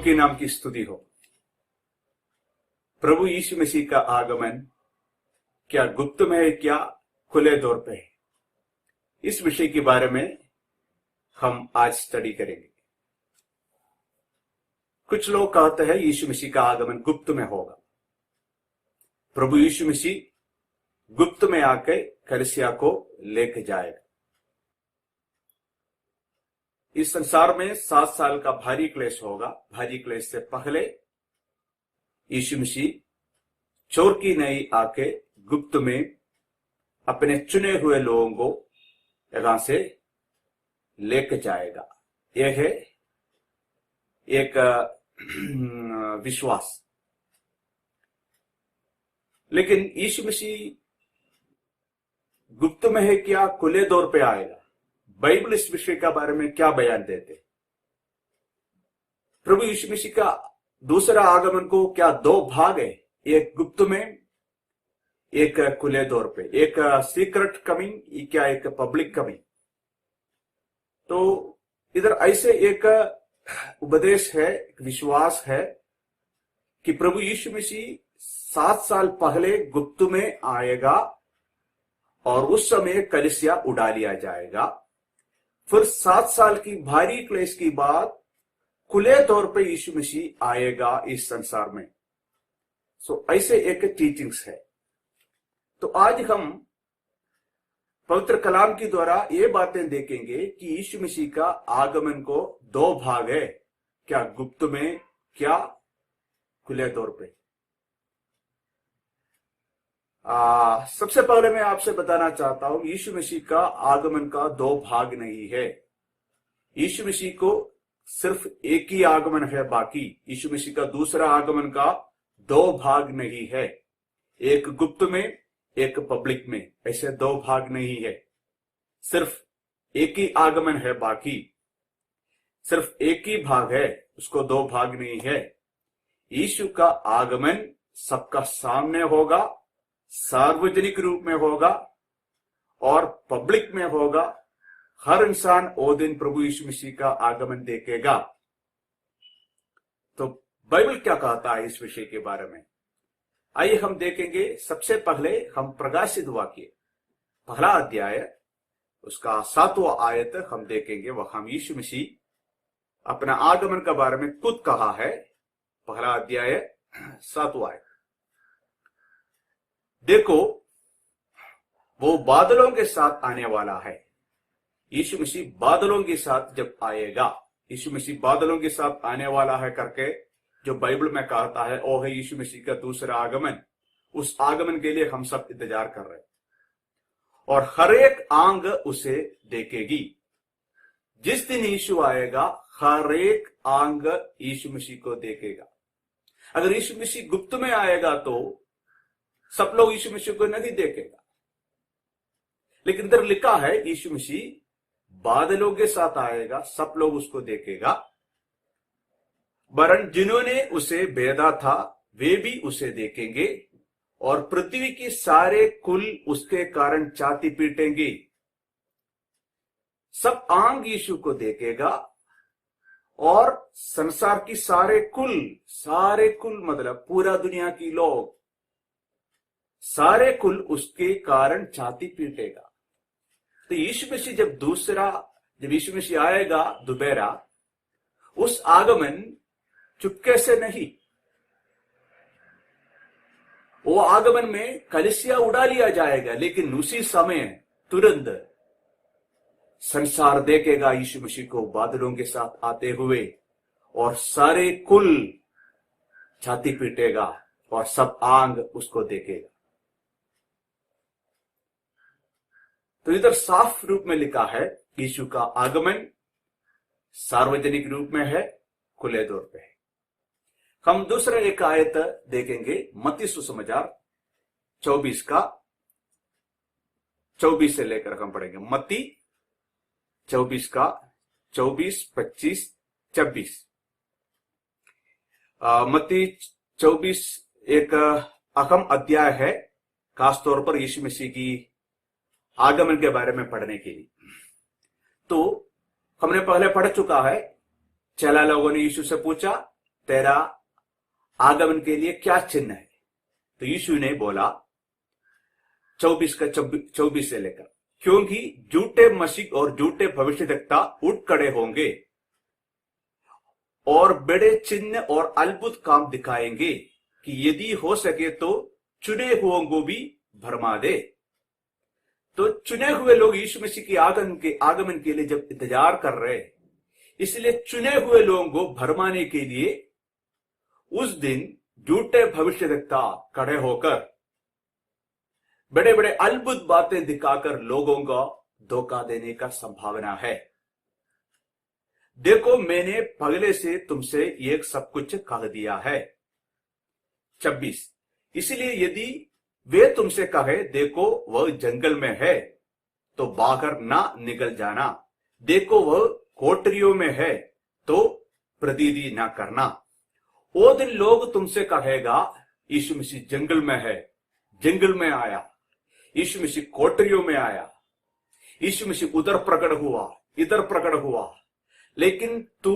के नाम की स्तुति हो। प्रभु यीशु मसीह का आगमन क्या गुप्त में है, क्या खुले तौर पे है, इस विषय के बारे में हम आज स्टडी करेंगे। कुछ लोग कहते हैं यीशु मसीह का आगमन गुप्त में होगा। प्रभु यीशु मसीह गुप्त में आके कलीसिया को लेके जाएगा। इस संसार में 7 साल का भारी क्लेश होगा। भारी क्लेश से पहले यीशु मसीह चोर की नई आके गुप्त में अपने चुने हुए लोगों को यहां से लेके जाएगा। यह है एक विश्वास। लेकिन यीशु मसीह गुप्त में है क्या खुले तौर पे आएगा? बाइबल इस विषय का बारे में क्या बयान देते? प्रभु यीशु मसीह का दूसरा आगमन को क्या 2 भाग है, एक गुप्त में, एक खुले तौर पे, एक सीक्रेट कमिंग, क्या एक पब्लिक कमिंग। तो इधर ऐसे एक उपदेश है, एक विश्वास है कि प्रभु यीशु मसीह 7 साल पहले गुप्त में आएगा और उस समय कलीसिया उड़ा लिया जाएगा। फिर 7 साल की भारी क्लेश के बाद खुले तौर पे यीशु मसीह आएगा इस संसार में। ऐसे एक टीचिंग्स है। तो आज हम पवित्र कलाम के द्वारा ये बातें देखेंगे कि यीशु मसीह का आगमन को 2 भाग है, क्या गुप्त में, क्या खुले तौर पे। सबसे पहले मैं आपसे बताना चाहता हूं, यीशु मसीह का आगमन का 2 भाग नहीं है। यीशु मसीह को सिर्फ एक ही आगमन है। बाकी यीशु मसीह का दूसरा आगमन का 2 भाग नहीं है, एक गुप्त में, एक पब्लिक में। ऐसे 2 भाग नहीं है, सिर्फ एक ही आगमन है। बाकी सिर्फ एक ही भाग है, उसको 2 भाग नहीं है। यीशु का आगमन सबका सामने होगा, सार्वजनिक रूप में होगा और पब्लिक में होगा। हर इंसान वो दिन प्रभु यीशु मसीह का आगमन देखेगा। तो बाइबल क्या कहता है इस विषय के बारे में, आइए हम देखेंगे। सबसे पहले हम प्रकाशित वाक्य पहला अध्याय उसका 7वां आयत हम देखेंगे। वहां यीशु मसीह अपना आगमन के बारे में खुद कहा है। पहला अध्याय 7वां आयत, देखो वो बादलों के साथ आने वाला है। यीशु मसीह बादलों के साथ जब आएगा, यीशु मसीह बादलों के साथ आने वाला है करके जो बाइबल में कहता है, वो है यीशु मसीह का दूसरा आगमन। उस आगमन के लिए हम सब इंतजार कर रहे हैं और हर एक आंग उसे देखेगी। जिस दिन यीशु आएगा, हर एक आंग यीशु मसीह को देखेगा। अगर यीशु मसीह गुप्त में आएगा तो सब लोग यीशु मसीह को नहीं देखेगा। लेकिन इधर लिखा है यीशु मसीह बादलों के साथ आएगा, सब लोग उसको देखेगा। वरन जिन्होंने उसे भेदा था वे भी उसे देखेंगे और पृथ्वी के सारे कुल उसके कारण छाती पीटेंगे। सब आंग यीशु को देखेगा और संसार की सारे कुल मतलब पूरा दुनिया की लोग, सारे कुल उसके कारण छाती पीटेगा। तो यीशु मसीह जब यीशु मसीह आएगा दोबारा, उस आगमन चुपके से नहीं, वो आगमन में कलीसिया उड़ा लिया जाएगा। लेकिन उसी समय तुरंत संसार देखेगा यीशु मसीह को बादलों के साथ आते हुए और सारे कुल छाती पीटेगा और सब आंग उसको देखेगा। तो इधर साफ रूप में लिखा है यीशु का आगमन सार्वजनिक रूप में है, खुले तौर पे है। हम दूसरा एक आयत देखेंगे, मत्ती सुसमाचार 24 का 24 से लेकर हम पढ़ेंगे। मत्ती 24 का 24, 25, 26। मत्ती 24 एक अहम अध्याय है, खासतौर पर यीशु मसीह की आगमन के बारे में पढ़ने के लिए। तो हमने पहले पढ़ चुका है, चेला लोगों ने यीशु से पूछा तेरा आगमन के लिए क्या चिन्ह है? तो यीशु ने बोला 24 से लेकर, क्योंकि झूठे मसीह और झूठे भविष्यद्वक्ता उठ खड़े होंगे और बड़े चिन्ह और अद्भुत काम दिखाएंगे कि यदि हो सके तो चुने हुओं को भी भरमा दे। तो चुने हुए लोग यीशु मसीह की आगमन के लिए जब इंतजार कर रहे हैं, इसलिए चुने हुए लोगों को भरमाने के लिए उस दिन झूठे भविष्यद्वक्ता खड़े होकर बड़े बड़े अद्भुत बातें दिखाकर लोगों को धोखा देने का संभावना है। देखो, मैंने पहले से तुमसे एक सब कुछ कह दिया है। 26, इसलिए यदि वे तुमसे कहे देखो वह जंगल में है, तो बाहर ना निकल जाना, देखो वह कोठरियों में है, तो प्रतीति ना करना। वो दिन लोग तुमसे कहेगा यीशु मसीह जंगल में है, जंगल में आया, यीशु मसीह कोठरियों में आया, यीशु मसीह उधर प्रकट हुआ, इधर प्रकट हुआ, लेकिन तू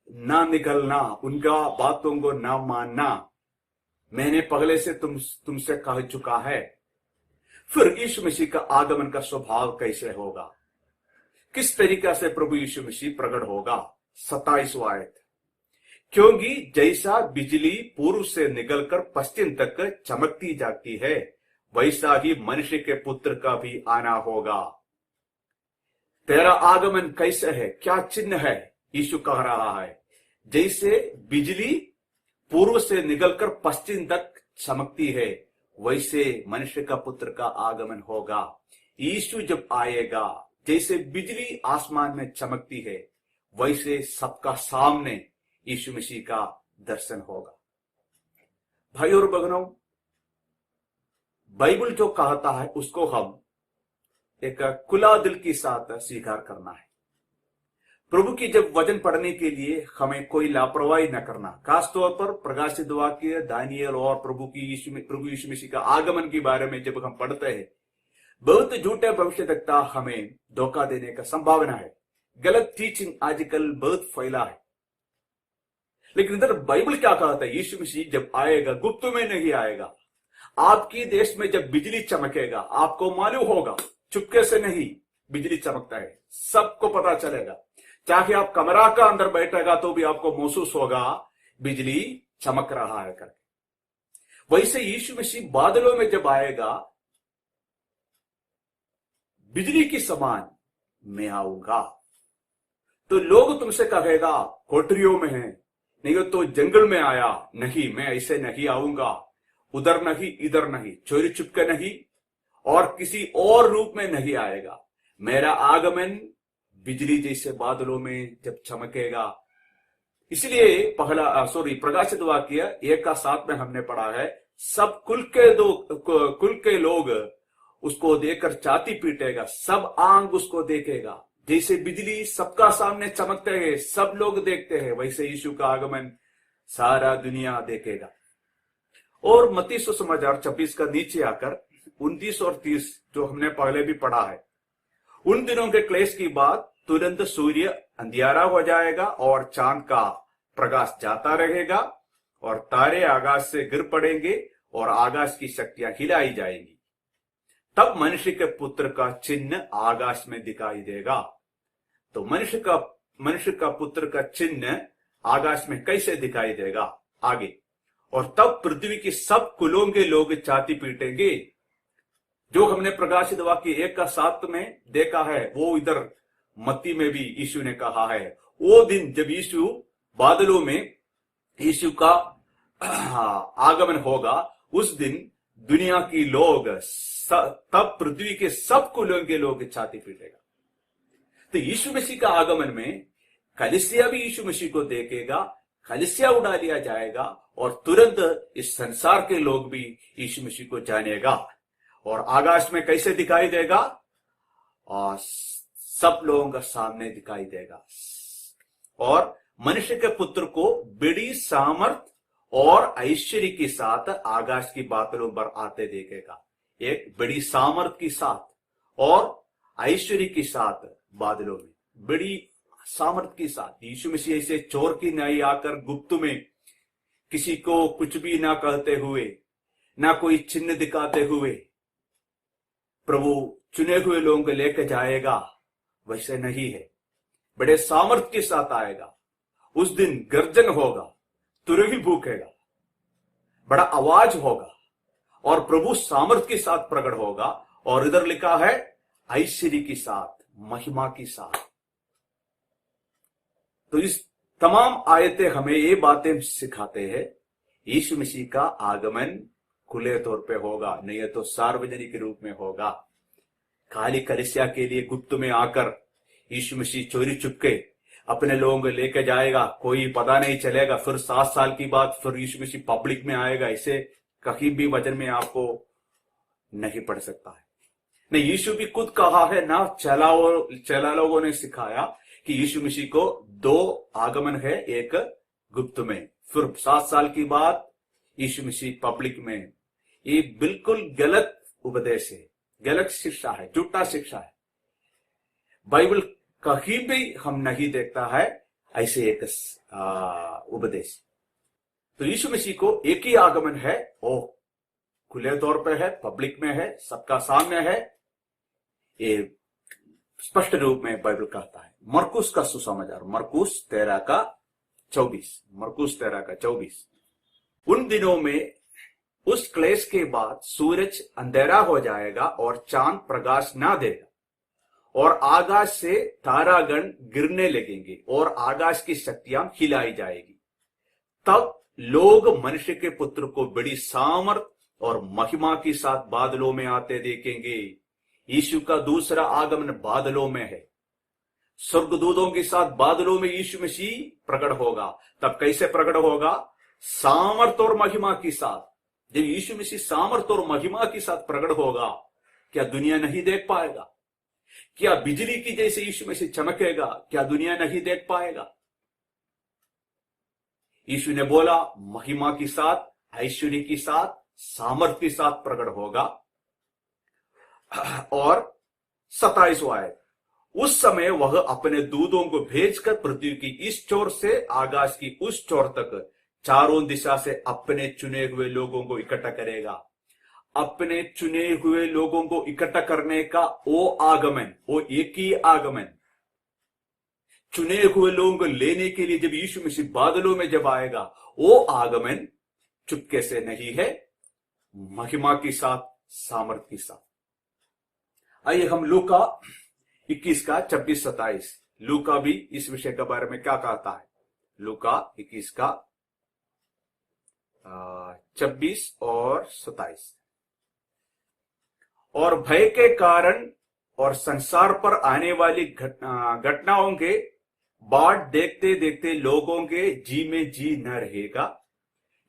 ना निकलना, उनका बातों को ना मानना, मैंने पहले से तुमसे कह चुका है। फिर यीशु मसीह का आगमन का स्वभाव कैसे होगा? किस तरीका से प्रभु यीशु मसीह प्रकट होगा? 27वां आयत, क्योंकि जैसा बिजली पूर्व से निकलकर पश्चिम तक चमकती जाती है, वैसा ही मनुष्य के पुत्र का भी आना होगा। तेरा आगमन कैसे है? क्या चिन्ह है? यीशु कह रहा है जैसे बिजली पूर्व से निकलकर पश्चिम तक चमकती है, वैसे मनुष्य का पुत्र का आगमन होगा। यीशु जब आएगा, जैसे बिजली आसमान में चमकती है, वैसे सबका सामने यीशु मसीह का दर्शन होगा। भाई और बहनों, बाइबल जो कहता है उसको हम एक खुला दिल के साथ स्वीकार करना है। प्रभु की जब वचन पढ़ने के लिए हमें कोई लापरवाही न करना, खासतौर पर प्रकाशित वाक्य, दानियल और प्रभु यीशु मसीह का आगमन के बारे में जब हम पढ़ते हैं, बहुत झूठे भविष्यद्वक्ता हमें धोखा देने का संभावना है। गलत टीचिंग आजकल बहुत फैला है, लेकिन इधर बाइबल क्या कहता है? यीशु मसीह जब आएगा गुप्त में नहीं आएगा। आपकी देश में जब बिजली चमकेगा, आपको मालूम होगा, चुपके से नहीं, बिजली चमकता है, सबको पता चलेगा। चाहे आप कमरा का अंदर बैठेगा तो भी आपको महसूस होगा बिजली चमक रहा है करके। वैसे यीशु मसीह बादलों में जब आएगा, बिजली की समान मैं आऊंगा, तो लोग तुमसे कहेगा कोठरियों में है, नहीं तो जंगल में आया, नहीं, मैं ऐसे नहीं आऊंगा, उधर नहीं, इधर नहीं, चोरी चुपके नहीं, और किसी और रूप में नहीं आएगा। मेरा आगमन बिजली जैसे बादलों में जब चमकेगा। इसलिए प्रकाशित वाक्य 1:7 में हमने पढ़ा है, सब कुल के लोग उसको देखकर छाती पीटेगा, सब आंख उसको देखेगा। जैसे बिजली सबका सामने चमकते है, सब लोग देखते हैं, वैसे यीशु का आगमन सारा दुनिया देखेगा। और मत्ती सुसमाचार 26 का नीचे आकर 29 और 30 जो हमने पहले भी पढ़ा है, उन दिनों के क्लेश की बात, तुरंत सूर्य अंधियारा हो जाएगा और चांद का प्रकाश जाता रहेगा और तारे आकाश से गिर पड़ेंगे और आकाश की शक्तियां हिलाई जाएंगी। तब मनुष्य के पुत्र का चिन्ह आकाश में दिखाई देगा। तो मनुष्य का पुत्र का चिन्ह आकाश में कैसे दिखाई देगा? आगे, और तब पृथ्वी के सब कुलों के लोग छाती पीटेंगे। जो हमने प्रकाशित वाक्य 1:7 में देखा है, वो इधर मत्ती में भी यीशु ने कहा है। वो दिन जब यीशु बादलों में यीशु का आगमन होगा, उस दिन दुनिया की लोग, तब पृथ्वी के सब कुलों के लोग छाती पीटेगा। तो यीशु मसीह का आगमन में कलीसिया भी यीशु मसीह को देखेगा, कलीसिया उड़ा लिया जाएगा और तुरंत इस संसार के लोग भी यीशु मसीह को जानेगा। और आकाश में कैसे दिखाई देगा? और सब लोगों का सामने दिखाई देगा। और मनुष्य के पुत्र को बड़ी सामर्थ और ऐश्वर्य के साथ आकाश की बादलों पर आते देखेगा। एक बड़ी सामर्थ के साथ और ऐश्वर्य के साथ बादलों में, बड़ी सामर्थ के साथ। यीशु मसीह ऐसे चोर की न्याय आकर गुप्त में किसी को कुछ भी ना कहते हुए, ना कोई चिन्ह दिखाते हुए प्रभु चुने हुए लोगों को लेकर जाएगा, वैसे नहीं है। बड़े सामर्थ के साथ आएगा। उस दिन गर्जन होगा, तुरही भूखेगा, बड़ा आवाज होगा और प्रभु सामर्थ के साथ प्रकट होगा। और इधर लिखा है ऐश्वर्य के साथ, महिमा के साथ। तो इस तमाम आयतें हमें ये बातें सिखाते हैं, यीशु मसीह का आगमन खुले तौर पे होगा, नहीं तो सार्वजनिक रूप में होगा। खाली कलीसिया के लिए गुप्त में आकर यीशु मसीह चोरी चुपके अपने लोगों को लेकर जाएगा, कोई पता नहीं चलेगा। फिर 7 साल की बाद फिर यीशु मसीह पब्लिक में आएगा, इसे कहीं भी वचन में आपको नहीं पढ़ सकता है। नहीं, यीशु भी खुद कहा है ना, चेला लोगों ने सिखाया कि यीशु मसीह को 2 आगमन है, एक गुप्त में, फिर 7 साल की बाद यीशु मसीह पब्लिक में। ये बिल्कुल गलत उपदेश है, गलत शिक्षा है, झूठा शिक्षा है। बाइबल कहीं भी हम नहीं देखता है ऐसे एक उपदेश। तो यीशु मसीह को एक ही आगमन है, वो खुले तौर पे है, पब्लिक में है, सबका सामने है, ये स्पष्ट रूप में बाइबल कहता है। मरकुस का सुसमाचार, मरकुस 13:24। उन दिनों में उस क्लेश के बाद सूरज अंधेरा हो जाएगा और चांद प्रकाश ना देगा और आकाश से तारागण गिरने लगेंगे और आकाश की शक्तियां हिलाई जाएगी। तब लोग मनुष्य के पुत्र को बड़ी सामर्थ और महिमा के साथ बादलों में आते देखेंगे। यीशु का दूसरा आगमन बादलों में है, स्वर्गदूतों के साथ बादलों में यीशु मसीह प्रकट होगा। तब कैसे प्रकट होगा? सामर्थ और महिमा के साथ। जब यीशु मसीह सामर्थ और महिमा के साथ प्रकट होगा, क्या दुनिया नहीं देख पाएगा? क्या बिजली की जैसे यीशु मसीह चमकेगा, क्या दुनिया नहीं देख पाएगा? यीशु ने बोला महिमा के साथ, ऐश्वर्य के साथ, सामर्थ के साथ प्रकट होगा। और 27वां आयत, उस समय वह अपने दूतों को भेजकर पृथ्वी की इस छोर से आकाश की उस छोर तक चारों दिशा से अपने चुने हुए लोगों को इकट्ठा करेगा। अपने चुने हुए लोगों को इकट्ठा करने का वो आगमन, वो एक ही आगमन, चुने हुए लोगों को लेने के लिए जब यीशु मसीह बादलों में जब आएगा, वो आगमन चुपके से नहीं है, महिमा के साथ, सामर्थ के साथ। आइए हम लूका 21:26-27, लूका भी इस विषय के बारे में क्या कहता है। लूका 21:26 और 27। और भय के कारण और संसार पर आने वाली घटनाओं के बाद देखते देखते लोगों के जी में जी न रहेगा,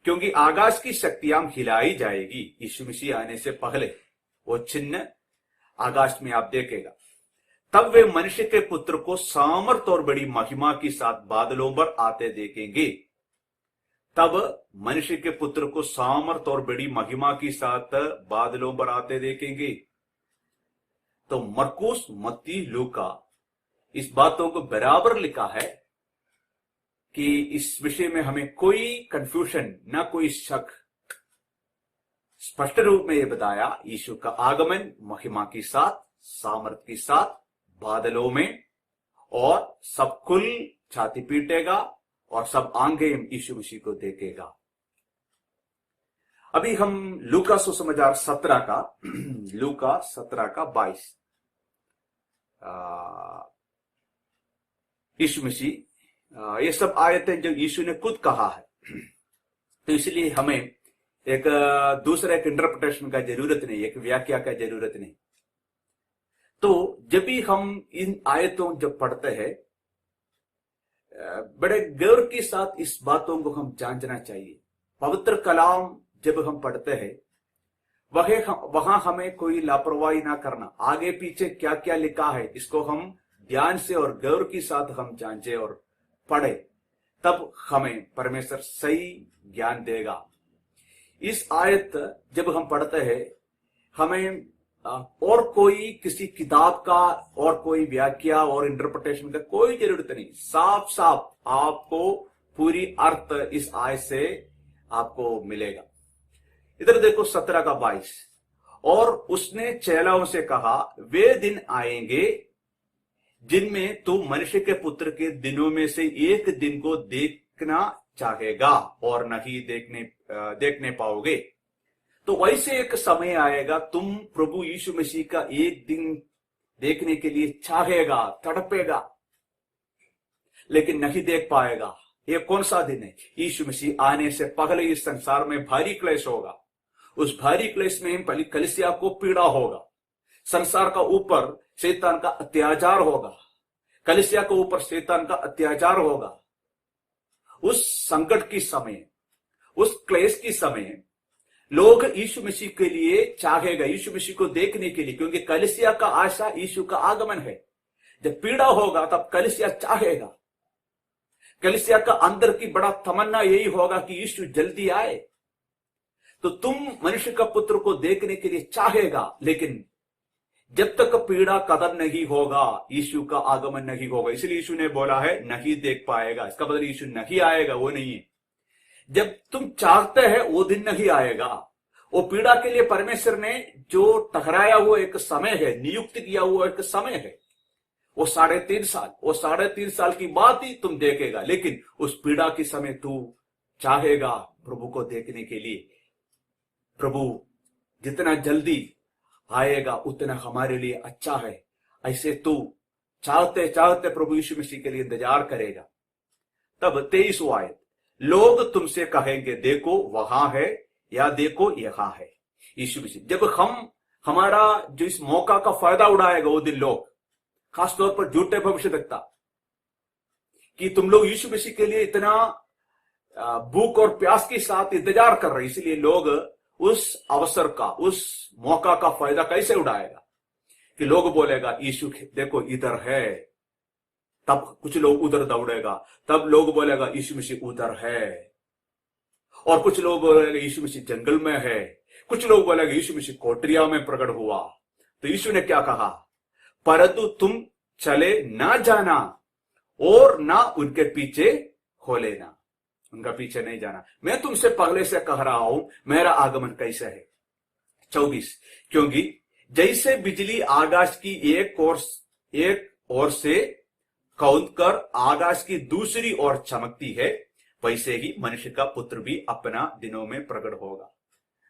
क्योंकि आकाश की शक्तियां हिलाई जाएगी। यीशु मसीह आने से पहले वो चिन्ह आकाश में आप देखेगा। तब वे मनुष्य के पुत्र को सामर्थ और बड़ी महिमा के साथ बादलों पर आते देखेंगे। तब मनुष्य के पुत्र को सामर्थ और बड़ी महिमा के साथ बादलों पर आते देखेंगे। तो मरकुस, मत्ती, लूका इस बातों को बराबर लिखा है कि इस विषय में हमें कोई कंफ्यूजन, ना कोई शक, स्पष्ट रूप में यह बताया यीशु का आगमन महिमा के साथ, सामर्थ के साथ, बादलों में, और सब कुल छाती पीटेगा और सब आंखें यीशु मसीह को देखेगा। अभी हम लूका सुसमाचार 17:22 यीशु मसीह, ये सब आयतें जो यीशु ने खुद कहा है, तो इसलिए हमें एक दूसरा एक इंटरप्रिटेशन का जरूरत नहीं, एक व्याख्या का जरूरत नहीं। तो जब भी हम इन आयतों जब पढ़ते हैं, बड़े गौर के साथ इस बातों को हम जांचना चाहिए। पवित्र कलाम जब हम पढ़ते हैं, वहां हमें कोई लापरवाही ना करना। आगे पीछे क्या क्या लिखा है, इसको हम ध्यान से और गौर के साथ हम जांचे और पढ़े, तब हमें परमेश्वर सही ज्ञान देगा। इस आयत जब हम पढ़ते हैं, हमें और कोई किसी किताब का और कोई व्याख्या और इंटरप्रिटेशन का कोई जरूरत नहीं। साफ साफ आपको पूरी अर्थ इस आयत से आपको मिलेगा। इधर देखो 17 का 22। और उसने चेलाओं से कहा, वे दिन आएंगे जिनमें तू मनुष्य के पुत्र के दिनों में से एक दिन को देखना चाहेगा और नहीं देखने पाओगे। तो वैसे एक समय आएगा, तुम प्रभु यीशु मसीह का एक दिन देखने के लिए चाहेगा, तड़पेगा, लेकिन नहीं देख पाएगा। ये कौन सा दिन है? यीशु मसीह आने से पहले इस संसार में भारी क्लेश होगा। उस भारी क्लेश में पहले कलीसिया को पीड़ा होगा, संसार का ऊपर शैतान का अत्याचार होगा, कलीसिया के ऊपर शैतान का अत्याचार होगा। उस संकट की समय, उस क्लेश की समय लोग यीशु मसीह के लिए चाहेगा, यीशु मसीह को देखने के लिए, क्योंकि कलीसिया का आशा यीशु का आगमन है। जब पीड़ा होगा तब कलीसिया चाहेगा, कलीसिया का अंदर की बड़ा तमन्ना यही होगा कि यीशु जल्दी आए। तो तुम मनुष्य का पुत्र को देखने के लिए चाहेगा, लेकिन जब तक पीड़ा खत्म नहीं होगा, यीशु का आगमन नहीं होगा। इसलिए यीशु ने बोला है नहीं देख पाएगा। इसका मतलब यीशु नहीं आएगा, वो नहीं है। जब तुम चाहते हैं वो दिन नहीं आएगा। वो पीड़ा के लिए परमेश्वर ने जो ठहराया हुआ एक समय है, नियुक्त किया हुआ एक समय है, वो 3.5 साल, वो 3.5 साल की बात ही तुम देखेगा। लेकिन उस पीड़ा के समय तू चाहेगा प्रभु को देखने के लिए। प्रभु जितना जल्दी आएगा उतना हमारे लिए अच्छा है। ऐसे तू चाहते चाहते प्रभु यीशु मसीह के लिए इंतजार करेगा। तब 23 आयत, लोग तुमसे कहेंगे देखो वहां है, या देखो यहां है। यीशु मसीह जब हमारा जो इस मौका का फायदा उड़ाएगा, वो दिन लोग, खासतौर पर झूठे भविष्यवक्ता, कि तुम लोग यीशु मसीह के लिए इतना भूख और प्यास के साथ इंतजार कर रहे, इसलिए लोग उस अवसर का, उस मौका का फायदा कैसे उड़ाएगा कि लोग बोलेगा यीशु देखो इधर है, तब कुछ लोग उधर दौड़ेगा, तब लोग बोलेगा यीशु मसीह उधर है, और कुछ लोग बोलेगा यीशु मसीह जंगल में है, कुछ लोग बोलेगा यीशु मसीह कोठरिया में प्रकट हुआ। तो यीशु ने क्या कहा, परंतु तुम चले ना जाना और ना उनके पीछे हो लेना। उनका पीछे नहीं जाना। मैं तुमसे पहले से कह रहा हूं मेरा आगमन कैसे है। 24, क्योंकि जैसे बिजली आकाश की एक ओर से कौंधकर आकाश की दूसरी ओर चमकती है, वैसे ही मनुष्य का पुत्र भी अपना दिनों में प्रकट होगा।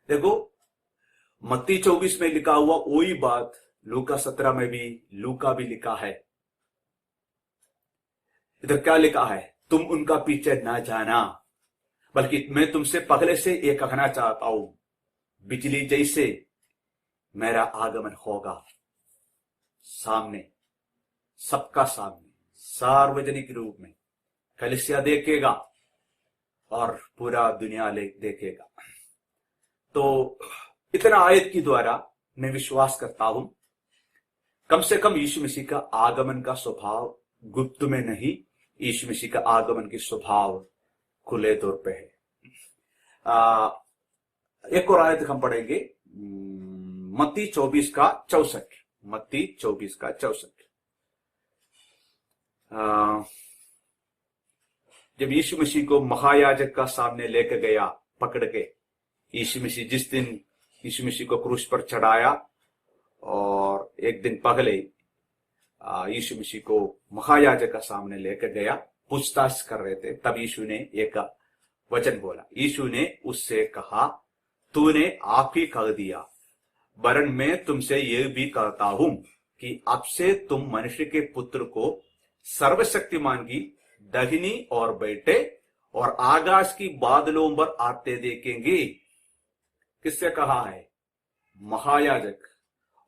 देखो मत्ती 24 में लिखा हुआ वही बात लूका 17 में भी, लूका भी लिखा है। इधर क्या लिखा है, तुम उनका पीछे ना जाना, बल्कि मैं तुमसे पहले से ये कहना चाहता हूं, बिजली जैसे मेरा आगमन होगा, सामने, सबका सामने, सार्वजनिक रूप में कलीसिया देखेगा और पूरा दुनिया देखेगा। तो इतना आयत के द्वारा मैं विश्वास करता हूं, कम से कम यीशु मसीह का आगमन का स्वभाव गुप्त में नहीं, यीशु मसीह का आगमन की स्वभाव खुले तौर पे है। एक और आयत हम पढ़ेंगे, मत्ती 24 का 64। मत्ती 24 का 64। जब यीशु मसीह को महायाजक का सामने लेकर गया पकड़ के, यीशु मसीह जिस दिन यीशु मसीह को क्रूस पर चढ़ाया और एक दिन पहले यीशु मसीह को महायाजक का सामने लेकर गया, पूछताछ कर रहे थे, तब यीशु ने एक वचन बोला। यीशु ने उससे कहा, तूने आप ही कह दिया, वरन मैं तुमसे यह भी कहता हूं कि अब से तुम मनुष्य के पुत्र को सर्वशक्तिमान की दाहिनी ओर बैठे और आकाश की बादलों पर आते देखेंगे। किससे कहा है? महायाजक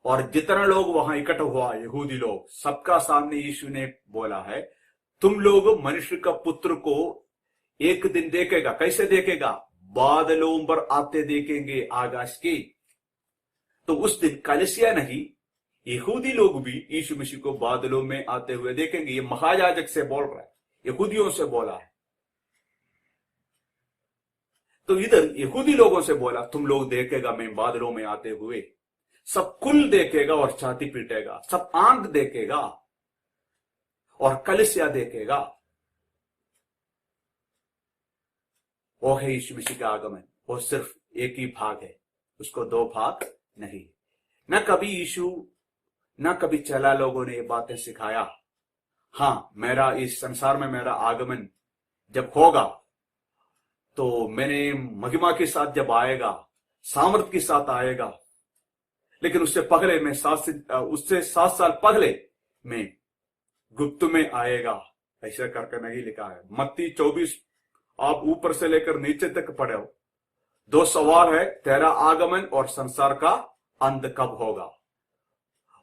और जितना लोग वहां इकट्ठा हुआ, यहूदी लोग, सबका सामने यीशु ने बोला है, तुम लोग मनुष्य का पुत्र को एक दिन देखेगा। कैसे देखेगा? बादलों पर आते देखेंगे आकाश की। तो उस दिन कलीसिया नहीं, यहूदी लोग भी यीशु मसीह को बादलों में आते हुए देखेंगे। ये महायाजक से बोल रहा है, यहूदियों से बोला है। तो इधर यहूदी लोगों से बोला, तुम लोग देखेगा मैं बादलों में आते हुए। सब कुल देखेगा और छाती पीटेगा, सब आंख देखेगा और कलीसिया देखेगा वो है यीशु मसीह का आगमन। वो सिर्फ एक ही भाग है, उसको दो भाग नहीं। न कभी यीशु न कभी चेला लोगों ने ये बातें सिखाया। हाँ, मेरा इस संसार में मेरा आगमन जब होगा तो मैंने महिमा के साथ जब आएगा, सामर्थ के साथ आएगा, लेकिन उससे पहले मैं उससे 7 साल पहले मैं गुप्त में आएगा, ऐसा करके नहीं लिखा है। मत्ती 24 आप ऊपर से लेकर नीचे तक पढ़े हो। 2 सवाल है, तेरा आगमन और संसार का अंत कब होगा।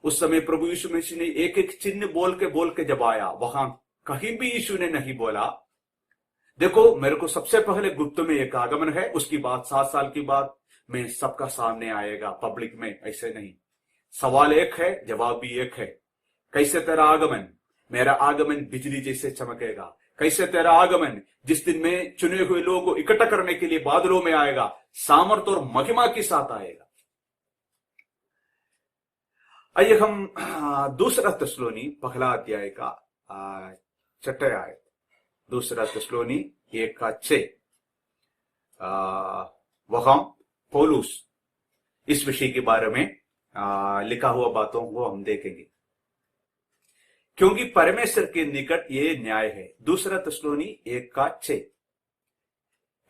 उस समय प्रभु यीशु मसीह ने एक एक चिन्ह बोल के जब आया, वहां कहीं भी यीशु ने नहीं बोला देखो मेरे को सबसे पहले गुप्त में एक आगमन है, उसकी बाद 7 साल की बाद मैं सबका सामने आएगा पब्लिक में। ऐसे नहीं। सवाल एक है, जवाब भी एक है। कैसे तेरा आगमन? मेरा आगमन बिजली जैसे चमकेगा। कैसे तेरा आगमन? जिस दिन में चुने हुए लोगों को इकट्ठा करने के लिए बादलों में आएगा, सामर्थ और महिमा के साथ आएगा। आइए हम दूसरा थिस्सलुनी पहला अध्याय का 6 आयत, दूसरा थिस्सलुनी 1:6 वहां पौलुस इस विषय के बारे में लिखा हुआ बातों को हम देखेंगे। क्योंकि परमेश्वर के निकट ये न्याय है। दूसरा थिस्सलुनी 1:6।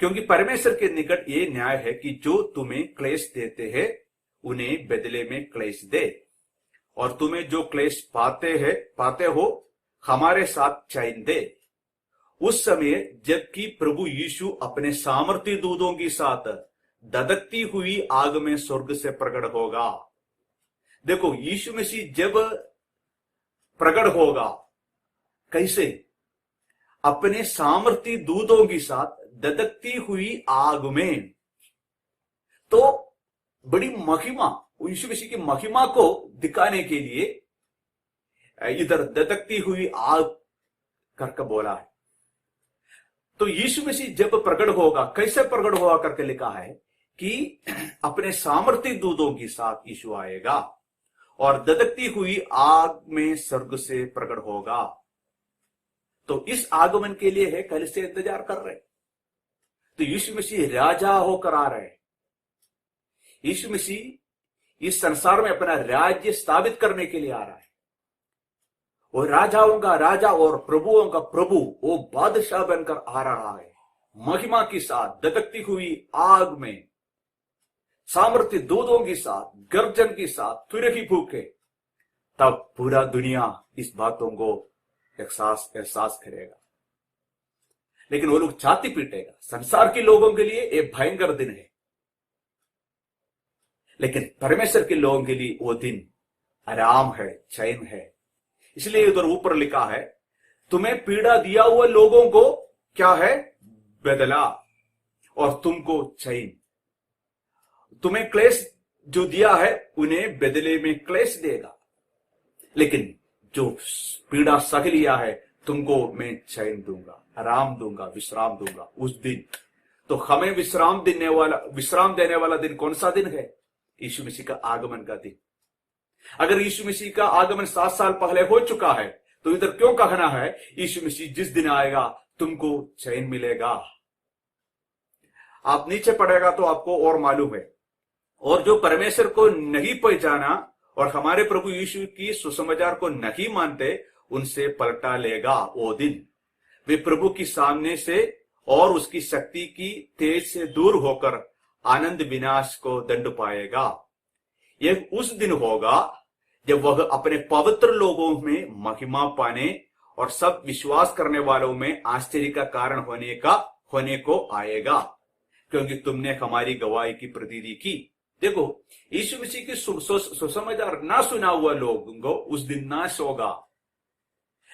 क्योंकि परमेश्वर के निकट ये न्याय है कि जो तुम्हें क्लेश देते हैं उन्हें बदले में क्लेश दे, और तुम्हें जो क्लेश पाते हो हमारे साथ चैन दे। उस समय जबकि प्रभु यीशु अपने सामर्थी दूतों के साथ ददकती हुई आग में स्वर्ग से प्रकट होगा। देखो, यीशु मसीह जब प्रकट होगा, कैसे? अपने सामर्थी दूतों के साथ ददकती हुई आग में। तो बड़ी महिमा, यीशु मसीह की महिमा को दिखाने के लिए इधर ददकती हुई आग करके बोला है। तो यीशु मसीह जब प्रकट होगा, कैसे प्रकट होगा करके लिखा है कि अपने सामर्थी दूतों के साथ यीशु आएगा और ददकती हुई आग में स्वर्ग से प्रकट होगा। तो इस आगमन के लिए है कलीसिया इंतजार कर रहे। तो यीशु मसीह राजा होकर आ रहे। यीशु मसीह इस संसार में अपना राज्य स्थापित करने के लिए आ रहा है। वो राजाओं का राजा और प्रभुओं का प्रभु, वो बादशाह बनकर आ रहा है, महिमा के साथ, ददकती हुई आग में, सामर्थ्य दूतों के साथ, गर्जन के साथ, तुरही भूखे। तब पूरा दुनिया इस बातों को एहसास करेगा। लेकिन वो लोग छाती पीटेगा। संसार के लोगों के लिए एक भयंकर दिन है, लेकिन परमेश्वर के लोगों के लिए वो दिन आराम है, चैन है। इसलिए उधर ऊपर लिखा है, तुम्हें पीड़ा दिया हुआ लोगों को क्या है? बदला, और तुमको चैन। तुम्हें क्लेश जो दिया है उन्हें बदले में क्लेश देगा, लेकिन जो पीड़ा सह लिया है तुमको मैं चैन दूंगा, आराम दूंगा, विश्राम दूंगा उस दिन। तो हमें विश्राम देने वाला दिन कौन सा दिन है? यीशु मसीह का आगमन का दिन। अगर यीशु मसीह का आगमन 7 साल पहले हो चुका है, तो इधर क्यों कहना है यीशु मसीह जिस दिन आएगा तुमको चैन मिलेगा? आप नीचे पढ़ेगा तो आपको और मालूम है। और जो परमेश्वर को नहीं पहचाना और हमारे प्रभु यीशु की सुसमाचार को नहीं मानते, उनसे पलटा लेगा वो दिन। वे प्रभु की सामने से और उसकी शक्ति की तेज से दूर होकर आनंद विनाश को दंड पाएगा। यह उस दिन होगा जब वह अपने पवित्र लोगों में महिमा पाने और सब विश्वास करने वालों में आश्चर्य का कारण होने को आएगा, क्योंकि तुमने हमारी गवाही की प्रतीति की। देखो, यीशु मसीह की सुसमाचार ना सुना हुआ लोगों को उस दिन नाश होगा,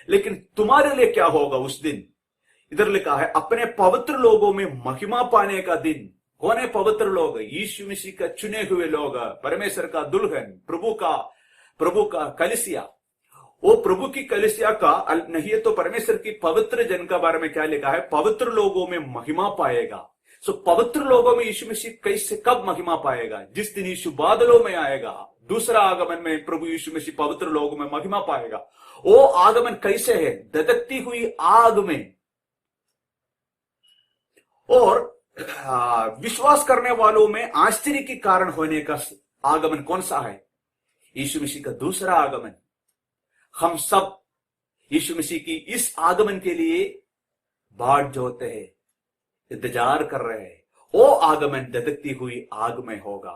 लेकिन तुम्हारे लिए क्या होगा उस दिन? इधर लिखा है अपने पवित्र लोगों में महिमा पाने का दिन। कौन है पवित्र लोग? यीशु मसीह का चुने हुए लोग, परमेश्वर का दुल्हन, प्रभु का कलीसिया। वो प्रभु की कलीसिया का नहीं है तो परमेश्वर की पवित्र जन का बारे में क्या लिखा है? पवित्र लोगों में महिमा पाएगा। सो पवित्र लोगों में यीशु मसीह कैसे, कब महिमा पाएगा? जिस दिन यीशु बादलों में आएगा, दूसरा आगमन में प्रभु यीशु मसीह पवित्र लोगों में महिमा पाएगा। वो आगमन कैसे है? ददकती हुई आग में। और विश्वास करने वालों में आश्चर्य के कारण होने का आगमन कौन सा है? यीशु मसीह का दूसरा आगमन। हम सब यीशु मसीह की इस आगमन के लिए बाट जोते हैं, इंतजार कर रहे हैं। वो आगमन धधकती हुई आग में होगा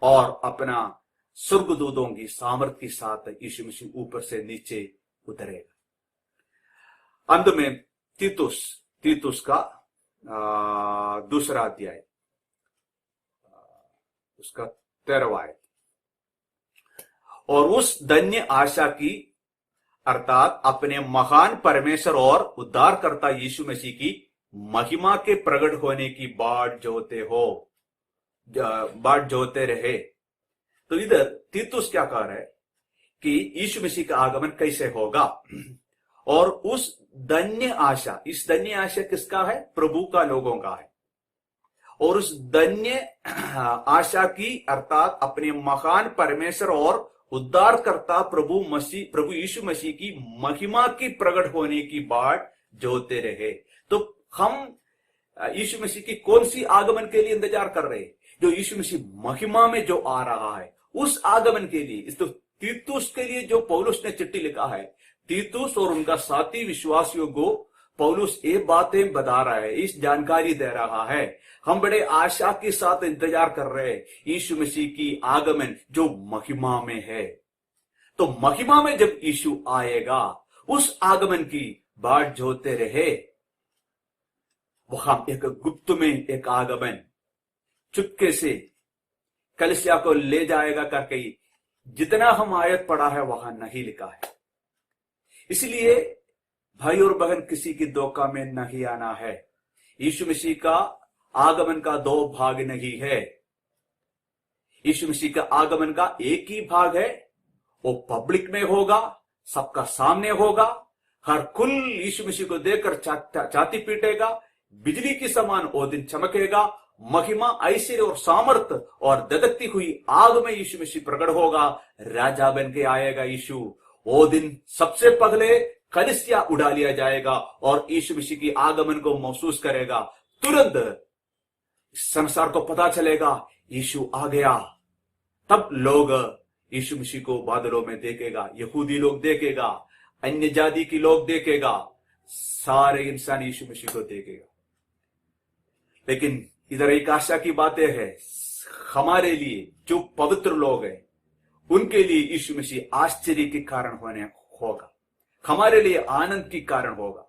और अपना स्वर्गदूतों की सामर्थ के साथ यीशु मसीह ऊपर से नीचे उतरेगा। अंत में तीतुस का दूसरा अध्याय, उसका 13वां आयत। और उस धन्य आशा की अर्थात अपने महान परमेश्वर और उद्धारकर्ता यीशु मसीह की महिमा के प्रकट होने की बाट जोते रहे। तो इधर तीतुस क्या कह रहा है कि यीशु मसीह का आगमन कैसे होगा, और उस धन्य आशा, इस धन्य आशा किसका है? प्रभु का, लोगों का है। और उस धन्य आशा की अर्थात अपने महान परमेश्वर और उद्धारकर्ता प्रभु यीशु मसीह की महिमा की प्रकट होने की बाट जोते रहे। तो हम यीशु मसीह की कौन सी आगमन के लिए इंतजार कर रहे हैं? जो यीशु मसीह महिमा में जो आ रहा है, उस आगमन के लिए। इस तो तीतुस के लिए जो पौलुस ने चिट्ठी लिखा है, तीतुस और उनका साथी विश्वासियों को पौलुस ये बातें बता रहा है, इस जानकारी दे रहा है। हम बड़े आशा के साथ इंतजार कर रहे हैं यीशु मसीह की आगमन जो महिमा में है। तो महिमा में जब यीशु आएगा, उस आगमन की बाट जोते रहे। वहां एक गुप्त में एक आगमन चुपके से कलीसिया को ले जाएगा करके जितना हम आयत पढ़ा है वहां नहीं लिखा है। इसलिए भाई और बहन, किसी की धोखा में नहीं आना है। यीशु मसीह का आगमन का दो भाग नहीं है। यीशु मसीह का आगमन का एक ही भाग है, वो पब्लिक में होगा, सबका सामने होगा। हर कुल यीशु मसीह को देखकर छाती पीटेगा, बिजली के समान वो दिन चमकेगा। महिमा, ऐश्वर्य और सामर्थ और धधकती हुई आग में यीशु मसीह प्रकट होगा, राजा बन के आएगा यीशु। वो दिन सबसे पहले कलीसिया उड़ा लिया जाएगा और यीशु मसीह की आगमन को महसूस करेगा। तुरंत संसार को पता चलेगा यीशु आ गया। तब लोग यीशु मसीह को बादलों में देखेगा, यहूदी लोग देखेगा, अन्य जाति के लोग देखेगा, सारे इंसान यीशु मसीह को देखेगा। लेकिन इधर एक आशा की बातें है, हमारे लिए जो पवित्र लोग हैं उनके लिए यीशु मसीह आश्चर्य के कारण होगा, हमारे लिए आनंद के कारण होगा।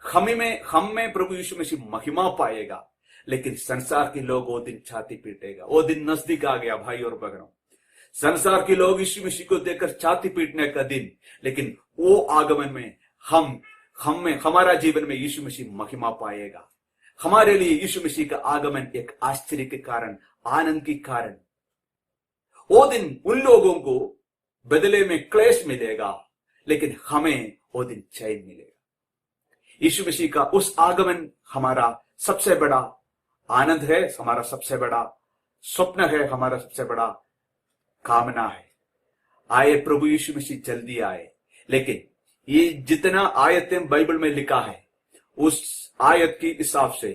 हम में प्रभु यीशु मसीह महिमा पाएगा। लेकिन संसार के लोग वो दिन छाती पीटेगा। वो दिन नजदीक आ गया भाई और बहनों। संसार के लोग यीशु मसीह को देखकर छाती पीटने का दिन। लेकिन वो आगमन में हमारा जीवन में यीशु मसीह महिमा पाएगा। हमारे लिए यीशु मसीह का आगमन एक आश्चर्य के कारण, आनंद के कारण। वो दिन उन लोगों को बदले में क्लेश मिलेगा, लेकिन हमें वो दिन चैन मिलेगा। यीशु मसीह का उस आगमन हमारा सबसे बड़ा आनंद है, हमारा सबसे बड़ा स्वप्न है, हमारा सबसे बड़ा कामना है। आए प्रभु यीशु मसीह जल्दी आए। लेकिन ये जितना आयतें बाइबल में लिखा है, उस आयत के हिसाब से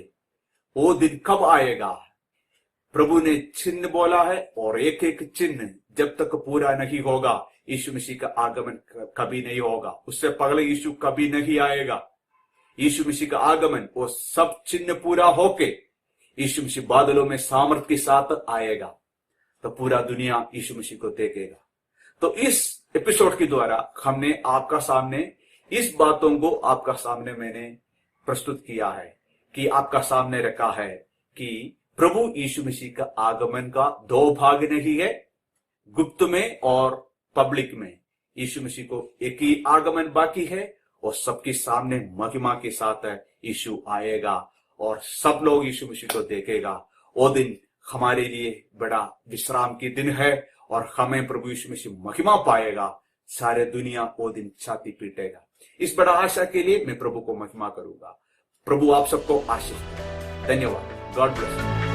वो दिन कब आएगा? प्रभु ने चिन्ह बोला है और एक एक चिन्ह जब तक पूरा नहीं होगा यीशु मसीह का आगमन कभी नहीं होगा। उससे पहले यीशु कभी नहीं आएगा। यीशु मसीह का आगमन, वो सब चिन्ह पूरा होके यीशु मसीह बादलों में सामर्थ के साथ आएगा, तो पूरा दुनिया यीशु मसीह को देखेगा। तो इस एपिसोड के द्वारा हमने आपका सामने इस बातों को आपका सामने मैंने प्रस्तुत किया है, कि आपका सामने रखा है कि प्रभु यीशु मसीह का आगमन का दो भाग नहीं है, गुप्त में और पब्लिक में। यीशु मसीह को एक ही आगमन बाकी है और सबके सामने महिमा के साथ यीशु आएगा और सब लोग यीशु मसीह को देखेगा। वो दिन हमारे लिए बड़ा विश्राम की दिन है और हमें प्रभु यीशु मसीह महिमा पाएगा। सारे दुनिया वो दिन छाती पीटेगा। इस बड़ा आशा के लिए मैं प्रभु को महिमा करूंगा। प्रभु आप सबको आशीष दे। धन्यवाद। God bless.